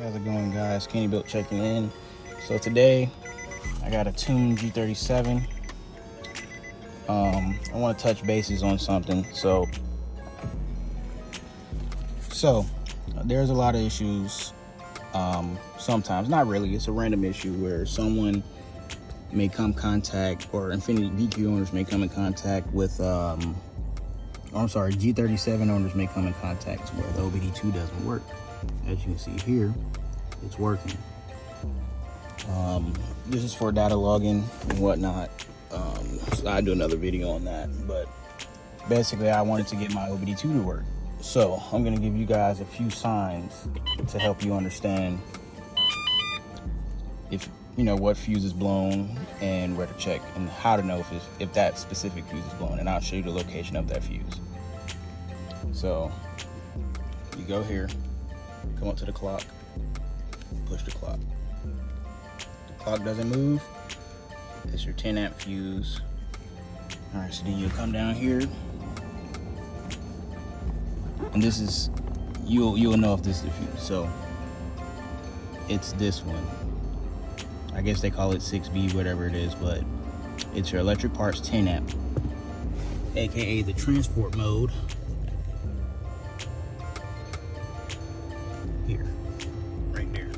How's it going, guys? KennyBuilt checking in. So today I got a tuned G37. I want to touch bases on something. So there's a lot of issues. Sometimes, not really, it's a random issue where someone may come contact, or Infiniti VQ owners may come in contact with G37 owners may come in contact where the OBD2 doesn't work. As you can see here, it's working. This is for data logging and whatnot. So I'll do another video on that, but basically I wanted to get my OBD2 to work. So I'm gonna give you guys a few signs to help you understand if you know what fuse is blown and where to check, and how to know if that specific fuse is blown, and I'll show you the location of that fuse. So you go here, come up to the clock, push the clock. The clock doesn't move, it's your 10 amp fuse. All right, so then you'll come down here, and this is, you'll know if this is the fuse. So it's this one. I guess they call it 6B, whatever it is, but it's your electric parts 10 amp, aka the transport mode. Here, right there.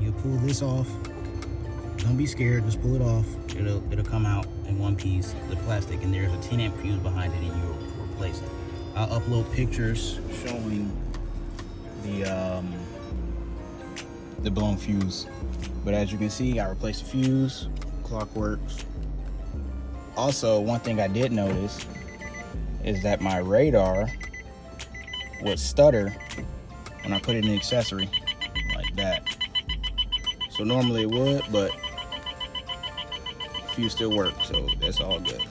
You pull this off. Don't be scared, just pull it off. It'll come out in one piece, the plastic, and there's a 10 amp fuse behind it, and you replace it. I'll upload pictures showing the blown fuse. But as you can see, I replaced the fuse, clock works. Also, one thing I did notice is that my radar would stutter when I put it in the accessory like that. So normally it would, but fuse still works, so that's all good.